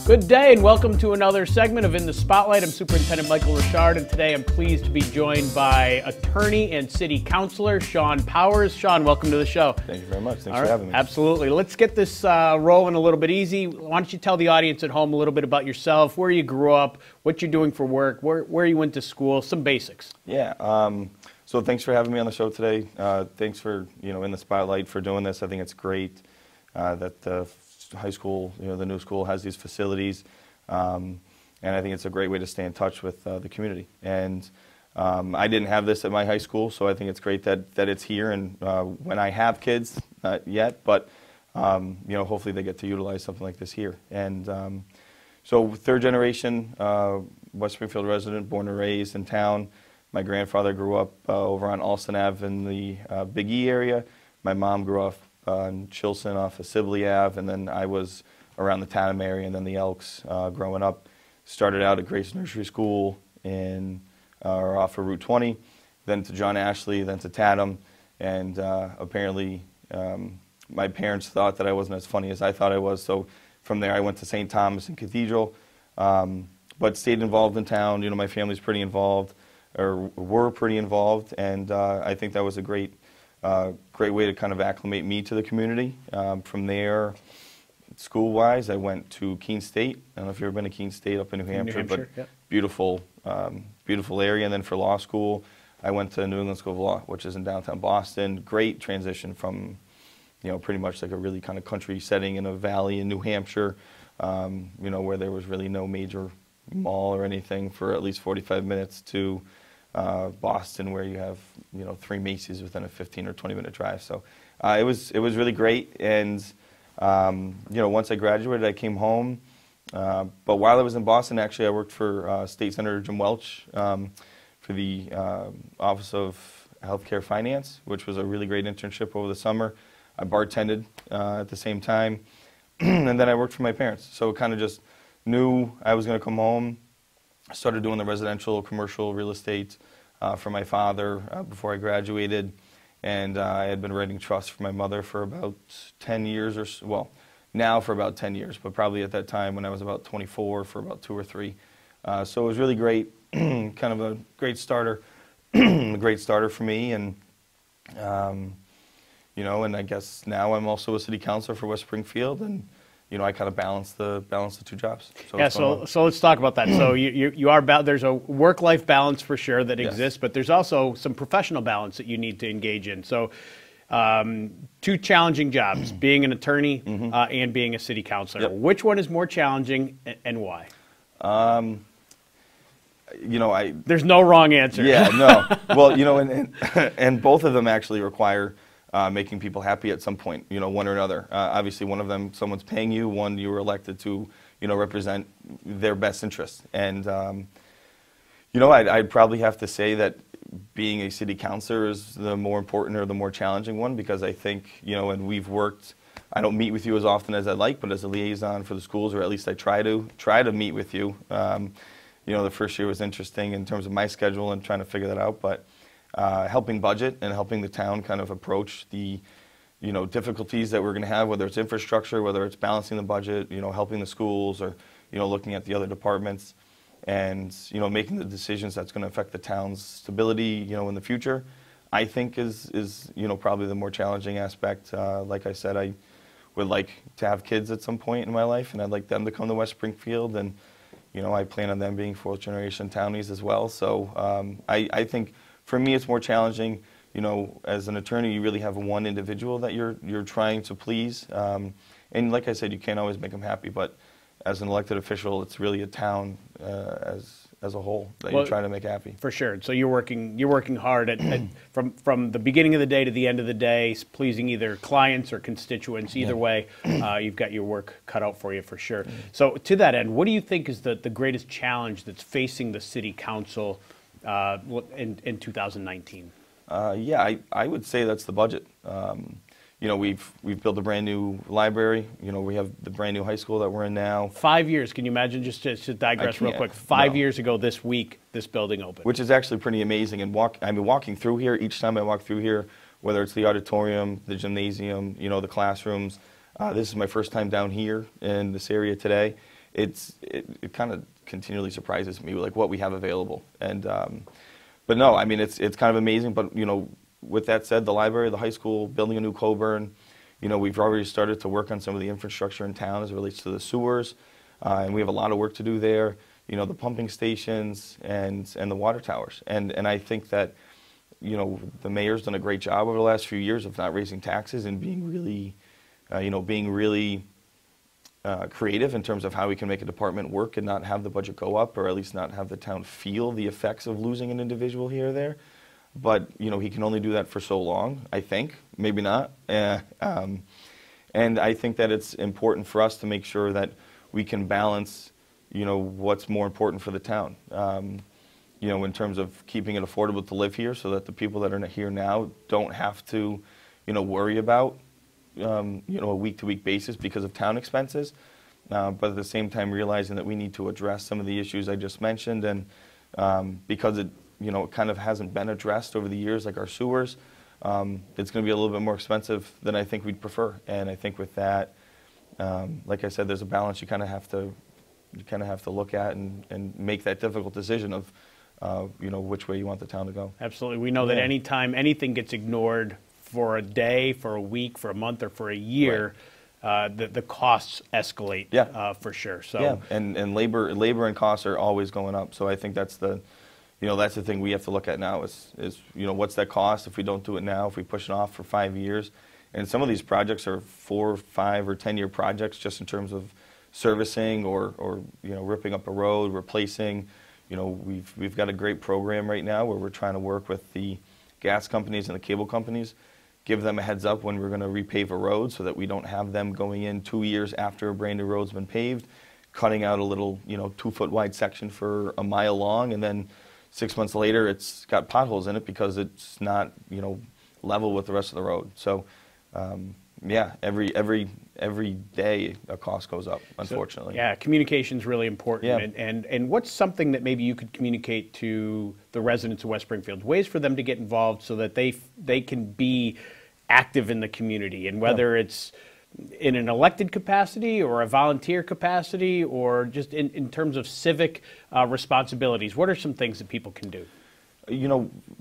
Good day and welcome to another segment of In the Spotlight. I'm Superintendent Michael Richard, and today I'm pleased to be joined by attorney and city councilor Sean Powers. Sean, welcome to the show. Thank you very much. Thanks for having me. Absolutely. Let's get this rolling a little bit easy. Why don't you tell the audience at home a little bit about yourself, where you grew up, what you're doing for work, where you went to school, some basics. Yeah. So thanks for having me on the show today. Thanks for, In the Spotlight for doing this. I think it's great that the high school, the new school has these facilities, and I think it's a great way to stay in touch with the community. And I didn't have this at my high school, so I think it's great that it's here. And when I have kids, not yet, but hopefully they get to utilize something like this here. And so third generation West Springfield resident, born and raised in town. My grandfather grew up over on Alston Ave in the Big E area. My mom grew up in Chilson off of Sibley Ave, and then I was around the Tatham area and then the Elks growing up. Started out at Grace Nursery School off of Route 20, then to John Ashley, then to Tatham, and apparently my parents thought that I wasn't as funny as I thought I was, so from there I went to St. Thomas and Cathedral, but stayed involved in town. My family's pretty involved, or were pretty involved, and I think that was a great way to kind of acclimate me to the community. From there, school-wise, I went to Keene State. I don't know if you've ever been to Keene State up in New Hampshire, but yep. Beautiful area. And then for law school, I went to New England School of Law, which is in downtown Boston. Great transition from, pretty much like a really kind of country setting in a valley in New Hampshire, where there was really no major mall or anything for at least 45 minutes to Boston, where you have 3 Macy's within a 15 or 20-minute drive. So it was really great. And once I graduated, I came home. But while I was in Boston, actually, I worked for State Senator Jim Welch for the Office of Healthcare Finance, which was a really great internship over the summer. I bartended at the same time, and then I worked for my parents. So kind of just knew I was going to come home. I started doing the residential, commercial real estate for my father before I graduated, and I had been writing trusts for my mother for about 10 years or so. Well, now for about 10 years, but probably at that time when I was about 24 for about 2 or 3. So it was really great, kind of a great starter, for me, and and I guess now I'm also a city councilor for West Springfield, and I kind of balance the 2 jobs. So yeah, so let's talk about that. So you are there's a work-life balance for sure that exists, but there's also some professional balance that you need to engage in. So 2 challenging jobs, being an attorney and being a city councilor. Yep. Which one is more challenging and why? There's no wrong answer. Yeah, no. Well, and both of them actually require making people happy at some point, one or another. Obviously, one of them, someone's paying you. One, you were elected to, represent their best interests. And, I'd probably have to say that being a city councilor is the more important or the more challenging one, because I think, and we've worked, I don't meet with you as often as I'd like, but as a liaison for the schools, or at least I try to meet with you. The first year was interesting in terms of my schedule and trying to figure that out, but helping budget and helping the town kind of approach the, difficulties that we're going to have, whether it's infrastructure, whether it's balancing the budget, helping the schools, or, looking at the other departments, and, making the decisions that's going to affect the town's stability, in the future, I think is probably the more challenging aspect. Like I said, I would like to have kids at some point in my life, and I'd like them to come to West Springfield, and, I plan on them being 4th generation townies as well. So I think for me, it's more challenging. As an attorney, you really have one individual that you're trying to please, and like I said, you can't always make them happy. But as an elected official, it's really a town as a whole that you're trying to make happy. For sure. So you're working hard from the beginning of the day to the end of the day, pleasing either clients or constituents. Either way, you've got your work cut out for you for sure. So to that end, what do you think is the greatest challenge that's facing the city council in 2019? I would say that's the budget. We've built a brand new library. We have the brand new high school that we're in now. 5 years. Can you imagine? Just to digress real quick. 5 years ago this week, this building opened. Which is actually pretty amazing. And walking through here, each time I walk through here, whether it's the auditorium, the gymnasium, the classrooms, this is my first time down here in this area today. it kind of continually surprises me, like what we have available. And but no, I mean it's kind of amazing. But with that said, the library, the high school, building a new Coburn, we've already started to work on some of the infrastructure in town as it relates to the sewers, and we have a lot of work to do there. The pumping stations and the water towers. And I think that the mayor's done a great job over the last few years of not raising taxes and being really, creative in terms of how we can make a department work and not have the budget go up, or at least not have the town feel the effects of losing an individual here or there. But he can only do that for so long, I think, maybe not. And I think that it's important for us to make sure that we can balance, what's more important for the town. In terms of keeping it affordable to live here, so that the people that are here now don't have to, worry about, a week-to-week basis because of town expenses. But at the same time, realizing that we need to address some of the issues I just mentioned, and because it, it kind of hasn't been addressed over the years, like our sewers, it's going to be a little bit more expensive than I think we'd prefer. And I think with that, like I said, there's a balance you kind of have to look at and make that difficult decision of, which way you want the town to go. Absolutely. We know that anytime anything gets ignored for a day, for a week, for a month, or for a year, the costs escalate for sure. So and labor and costs are always going up. So I think that's the thing we have to look at now is what's that cost if we don't do it now, if we push it off for 5 years. And some of these projects are 4, 5, or 10-year projects just in terms of servicing or ripping up a road, replacing. We've got a great program right now where we're trying to work with the gas companies and the cable companies, give them a heads up when we're going to repave a road so that we don't have them going in 2 years after a brand new road's been paved, cutting out a little 2-foot wide section for a mile long, and then 6 months later it's got potholes in it because it's not level with the rest of the road. So every day a cost goes up, unfortunately. So, communication's really important. And what's something that maybe you could communicate to the residents of West Springfield, ways for them to get involved so that they can be active in the community, and whether it's in an elected capacity or a volunteer capacity or just in terms of civic responsibilities, what are some things that people can do?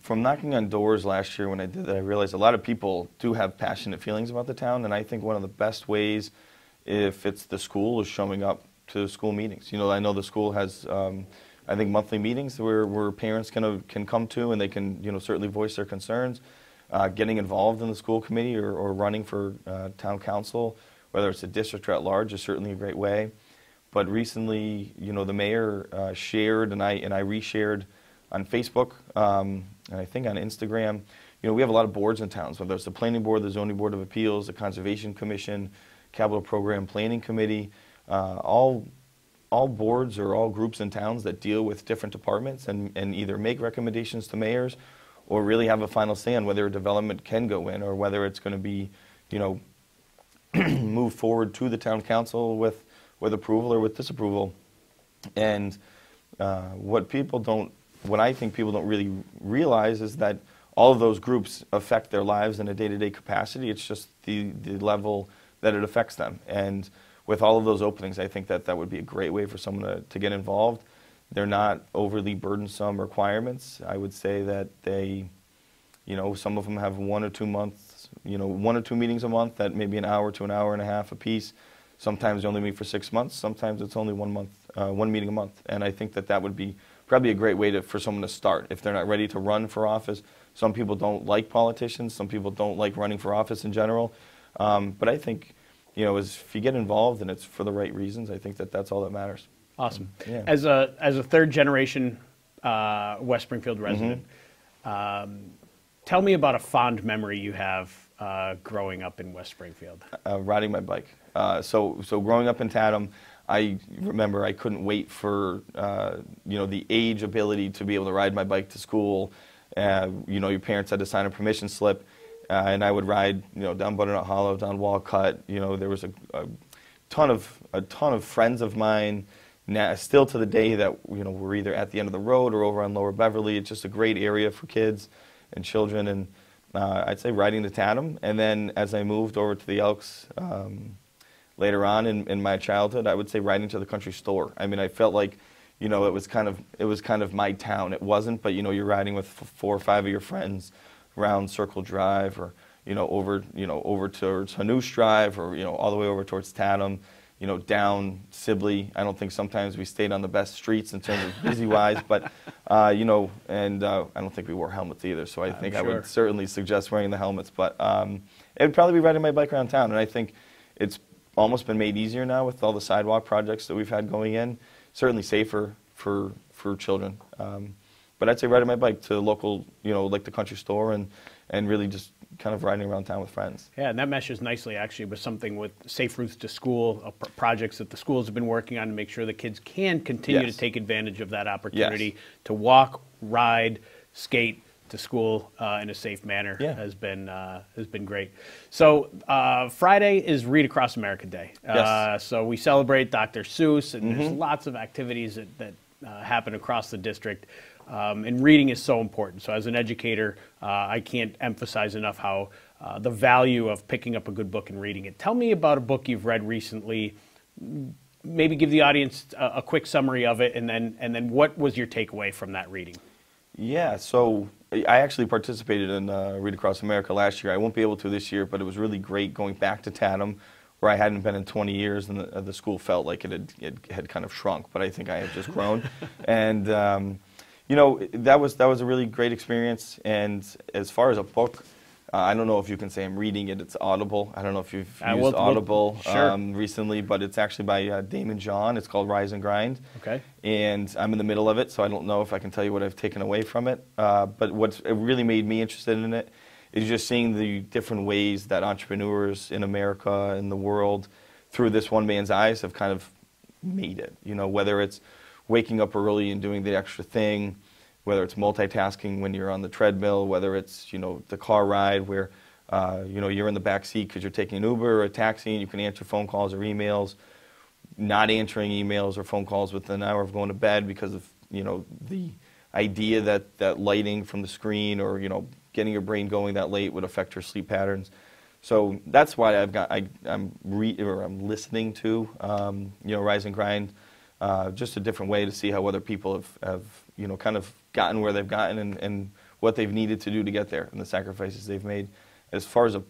From knocking on doors last year when I did that, I realized a lot of people do have passionate feelings about the town, and I think one of the best ways, if it's the school, is showing up to school meetings. I know the school has, I think, monthly meetings where parents can come to, and they can, certainly voice their concerns. Getting involved in the school committee or running for town council, whether it's a district or at large, is certainly a great way. But recently, the mayor shared, and I reshared on Facebook, and I think on Instagram. We have a lot of boards in towns, whether it's the Planning Board, the Zoning Board of Appeals, the Conservation Commission, Capital Program Planning Committee, all boards or all groups in towns that deal with different departments and either make recommendations to mayors or really have a final say on whether a development can go in or whether it's going to be, moved forward to the town council with approval or with disapproval. And what I think people don't really realize is that all of those groups affect their lives in a day-to-day capacity. It's just the level that it affects them. And with all of those openings, I think that would be a great way for someone to get involved. They're not overly burdensome requirements. I would say that they, some of them have 1 or 2 months, 1 or 2 meetings a month that maybe an hour to an hour and a half a piece. Sometimes they only meet for 6 months. Sometimes it's only 1 month, 1 meeting a month. And I think that would be probably a great way for someone to start if they're not ready to run for office. Some people don't like politicians. Some people don't like running for office in general. But I think, if you get involved and it's for the right reasons, I think that's all that matters. Awesome. As a third generation West Springfield resident, tell me about a fond memory you have growing up in West Springfield. Riding my bike. So growing up in Tatham, I remember I couldn't wait for the age ability to be able to ride my bike to school. Your parents had to sign a permission slip, and I would ride down Butternut Hollow, down Walcott. There was a ton of friends of mine. Now, still to the day that we're either at the end of the road or over on Lower Beverly. It's just a great area for kids and children, and I'd say riding to Tatham. And then as I moved over to the Elks, later on in my childhood, I would say riding to the country store. I mean, I felt like, you know, it was kind of my town. It wasn't, but you know, you're riding with 4 or 5 of your friends around Circle Drive, or over towards Hanoush Drive, or all the way over towards Tatham, down Sibley. I don't think sometimes we stayed on the best streets in terms of busy-wise, but I don't think we wore helmets either. So I think I would certainly suggest wearing the helmets. But it would probably be riding my bike around town, and I think it's almost been made easier now with all the sidewalk projects that we've had going in. Certainly safer for children. But I'd say riding my bike to local, like the country store, and really just kind of riding around town with friends. Yeah, and that meshes nicely actually with something with safe routes to school, projects that the schools have been working on to make sure the kids can continue to take advantage of that opportunity to walk, ride, skate to school in a safe manner has been great. So Friday is Read Across America Day. So we celebrate Dr. Seuss, and there's lots of activities that happen across the district. And reading is so important. So as an educator, I can't emphasize enough how the value of picking up a good book and reading it. Tell me about a book you've read recently. Maybe give the audience a quick summary of it, and then what was your takeaway from that reading? Yeah, so I actually participated in Read Across America last year. I won't be able to this year, but it was really great going back to Tatham, where I hadn't been in 20 years, and the school felt like it had kind of shrunk, but I think I had just grown. And that was a really great experience. And as far as a book, I don't know if you can say I'm reading it. It's Audible. I don't know if you've used Audible recently, but it's actually by Damon John. It's called Rise and Grind. Okay. And I'm in the middle of it, so I don't know if I can tell you what I've taken away from it. But what really made me interested in it is just seeing the different ways that entrepreneurs in America and the world, through this one man's eyes, have kind of made it. Whether it's waking up early and doing the extra thing, whether it's multitasking when you're on the treadmill, whether it's the car ride where you're in the back seat because you're taking an Uber or a taxi and you can answer phone calls or emails, not answering emails or phone calls within an hour of going to bed because of the idea that lighting from the screen or getting your brain going that late would affect your sleep patterns. So that's why I'm listening to Rise and Grind. Just a different way to see how other people have kind of gotten where they've gotten and what they've needed to do to get there and the sacrifices they've made. As far as a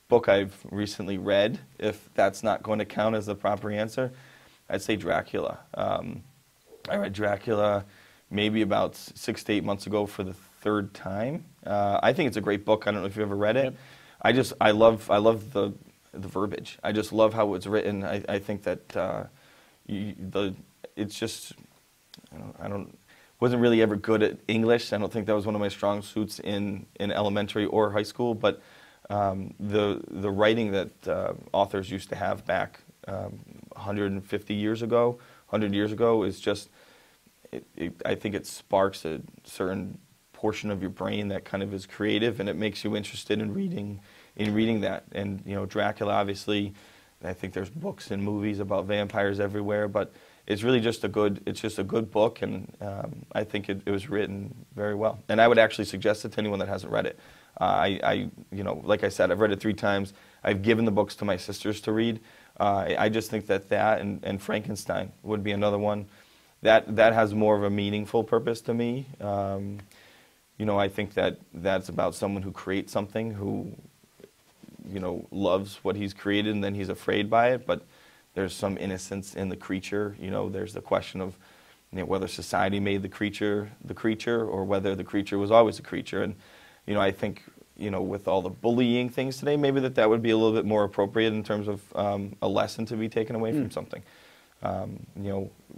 book I've recently read, if that's not going to count as the proper answer, I'd say Dracula. I read Dracula maybe about 6 to 8 months ago for the 3rd time. I think it's a great book. I don't know if you've ever read it. Yep. I love the verbiage. I just love how it's written. I think that it's just, wasn't really ever good at English. I don't think that was one of my strong suits in elementary or high school, but the writing that authors used to have back 150 years ago, 100 years ago is just, I think it sparks a certain portion of your brain that kind of is creative, and it makes you interested in reading that. And Dracula, obviously, I think there's books and movies about vampires everywhere, but it's really just a good book, and I think it was written very well. And I would actually suggest it to anyone that hasn't read it. Like I said, I've read it 3 times. I've given the books to my sisters to read. I just think that and Frankenstein would be another one. That has more of a meaningful purpose to me. I think that's about someone who creates something, who loves what he's created, and then he's afraid by it, but there's some innocence in the creature. There's the question of whether society made the creature or whether the creature was always a creature. And I think with all the bullying things today, maybe that would be a little bit more appropriate in terms of a lesson to be taken away from something.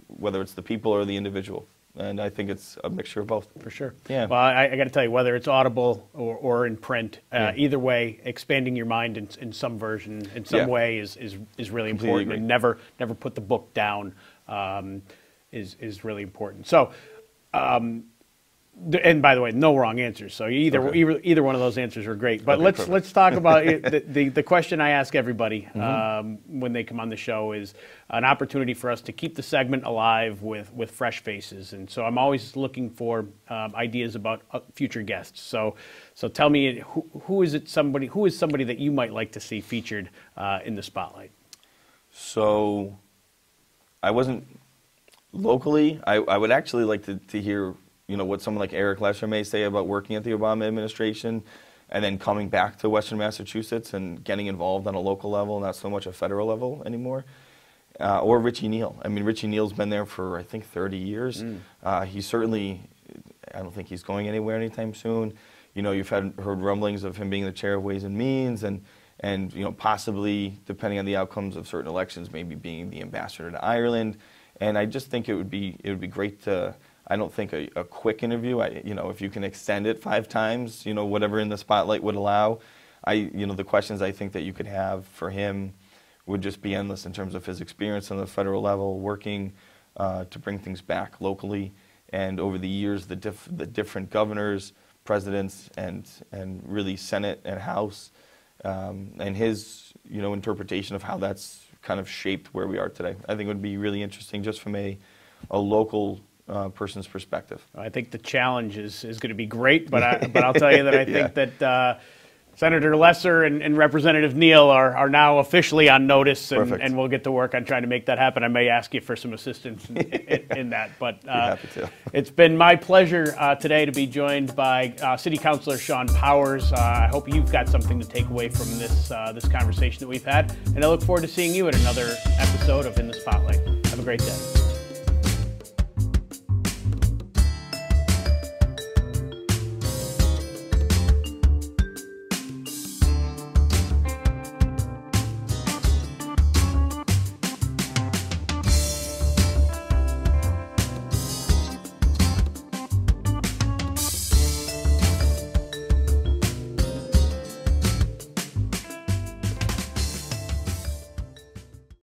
Whether it's the people or the individual. And I think it's a mixture of both. For sure. Yeah. Well, I got to tell you, whether it's Audible or in print, either way, expanding your mind in some version, in some way, is really important. And never put the book down is really important. So, and by the way, no wrong answers. So either one of those answers are great. But let's talk about the question I ask everybody when they come on the show is an opportunity for us to keep the segment alive with fresh faces. And so I'm always looking for ideas about future guests. So tell me, who is somebody that you might like to see featured in the spotlight? So I wasn't locally. I would actually like to hear, you know, what someone like Eric Lesser may say about working at the Obama administration and then coming back to Western Massachusetts and getting involved on a local level, not so much a federal level anymore. Or Richie Neal. I mean, Richie Neal's been there for, I think, 30 years. He's certainly, I don't think he's going anywhere anytime soon. You know, you've heard rumblings of him being the chair of Ways and Means and you know, possibly, depending on the outcomes of certain elections, maybe being the ambassador to Ireland. And I just think it would be great to, I don't think a quick interview, you know, if you can extend it 5 times, you know, whatever in the spotlight would allow. You know, the questions I think that you could have for him would just be endless in terms of his experience on the federal level, working to bring things back locally. And over the years, the different governors, presidents, and really Senate and House, and his, you know, interpretation of how that's kind of shaped where we are today. I think it would be really interesting just from a local person's perspective. I think the challenge is going to be great, but I'll tell you that I think that Senator Lesser and Representative Neal are now officially on notice, and we'll get to work on trying to make that happen. I may ask you for some assistance in that, but happy to. It's been my pleasure today to be joined by City Councilor Sean Powers. I hope you've got something to take away from this conversation that we've had, and I look forward to seeing you at another episode of In the Spotlight. Have a great day.